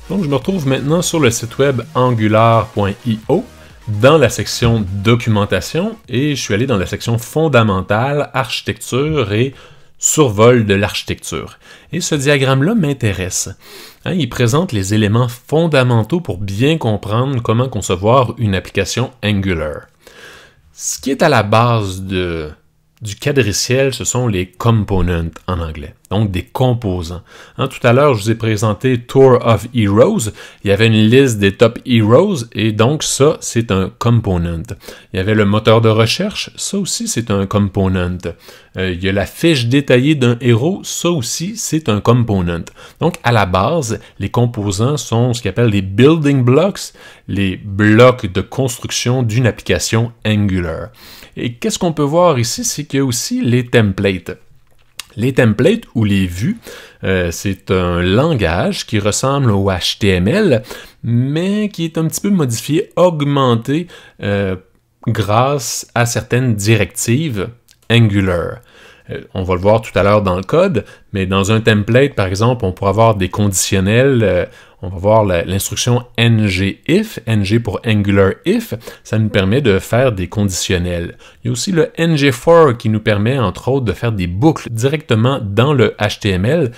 Donc je me retrouve maintenant sur le site web angular.io dans la section documentation et je suis allé dans la section fondamentale, architecture et survol de l'architecture. Et ce diagramme-là m'intéresse. Il présente les éléments fondamentaux pour bien comprendre comment concevoir une application Angular. Ce qui est à la base du quadriciel, ce sont les components en anglais, donc des composants. Tout à l'heure, je vous ai présenté Tour of Heroes. Il y avait une liste des top heroes et donc ça, c'est un component. Il y avait le moteur de recherche, ça aussi, c'est un component. Il y a la fiche détaillée d'un héros, ça aussi, c'est un component. Donc, à la base, les composants sont ce qu'on appelle les building blocks, les blocs de construction d'une application Angular. Et qu'est-ce qu'on peut voir ici, c'est qu'il y a aussi les templates. Les templates ou les vues, c'est un langage qui ressemble au HTML, mais qui est un petit peu modifié, augmenté grâce à certaines directives Angular. On va le voir tout à l'heure dans le code, mais dans un template, par exemple, on pourrait avoir des conditionnels. On va voir l'instruction ngIf, ng pour Angular if, ça nous permet de faire des conditionnels. Il y a aussi le ngFor qui nous permet, entre autres, de faire des boucles directement dans le HTML.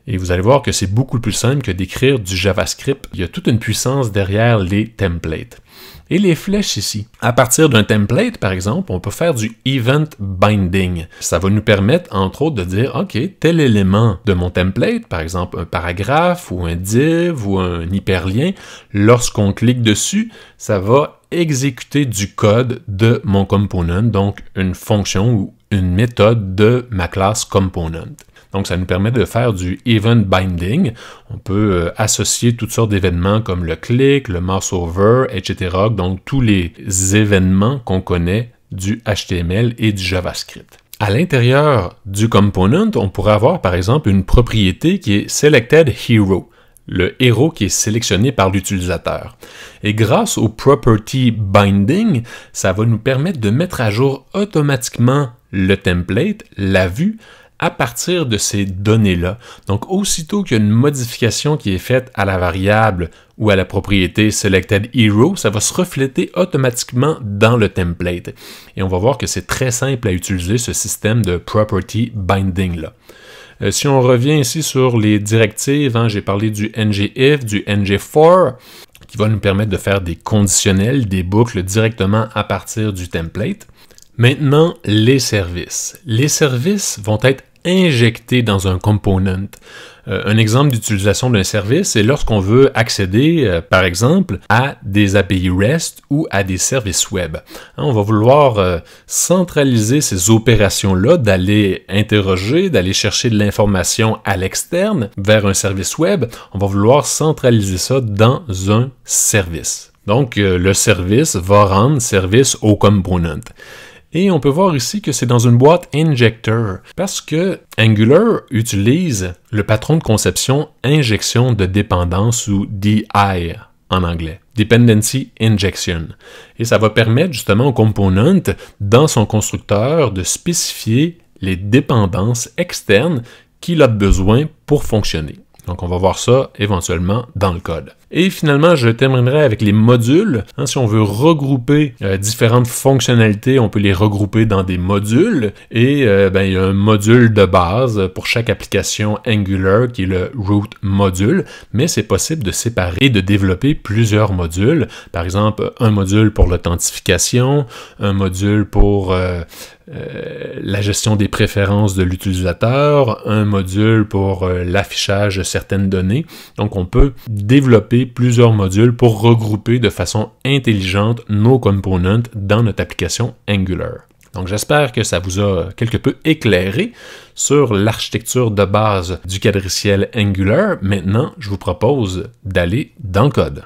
Et vous allez voir que c'est beaucoup plus simple que d'écrire du JavaScript. Il y a toute une puissance derrière les templates. Et les flèches ici. À partir d'un template, par exemple, on peut faire du event binding. Ça va nous permettre, entre autres, de dire, OK, tel élément de mon template, par exemple un paragraphe ou un div ou un hyperlien, lorsqu'on clique dessus, ça va exécuter du code de mon component, donc une fonction ou une méthode de ma classe component. Donc, ça nous permet de faire du event binding. On peut associer toutes sortes d'événements comme le click, le mouse over, etc. Donc, tous les événements qu'on connaît du HTML et du JavaScript. À l'intérieur du component, on pourrait avoir, par exemple, une propriété qui est Selected Hero, le héros qui est sélectionné par l'utilisateur. Et grâce au Property Binding, ça va nous permettre de mettre à jour automatiquement le template, la vue, à partir de ces données-là. Donc, aussitôt qu'il y a une modification qui est faite à la variable ou à la propriété Selected Hero, ça va se refléter automatiquement dans le template. Et on va voir que c'est très simple à utiliser ce système de Property Binding-là. Si on revient ici sur les directives, j'ai parlé du ngIf, du ngFor, qui va nous permettre de faire des conditionnels, des boucles directement à partir du template. Maintenant, les services. Les services vont être injectés dans un component. Un exemple d'utilisation d'un service, c'est lorsqu'on veut accéder, par exemple, à des API REST ou à des services web. On va vouloir centraliser ces opérations-là, d'aller interroger, d'aller chercher de l'information à l'externe vers un service web. On va vouloir centraliser ça dans un service. Donc, le service va rendre service au component. Et on peut voir ici que c'est dans une boîte injector parce que Angular utilise le patron de conception injection de dépendance ou DI en anglais, Dependency Injection. Et ça va permettre justement au component dans son constructeur de spécifier les dépendances externes qu'il a besoin pour fonctionner. Donc, on va voir ça éventuellement dans le code. Et finalement, je terminerai avec les modules. Si on veut regrouper différentes fonctionnalités, on peut les regrouper dans des modules. Et il y a un module de base pour chaque application Angular qui est le root module. Mais c'est possible de séparer et de développer plusieurs modules. Par exemple, un module pour l'authentification, un module pour la gestion des préférences de l'utilisateur, un module pour l'affichage de certaines données. Donc, on peut développer plusieurs modules pour regrouper de façon intelligente nos components dans notre application Angular. Donc, j'espère que ça vous a quelque peu éclairé sur l'architecture de base du quadriciel Angular. Maintenant, je vous propose d'aller dans le code.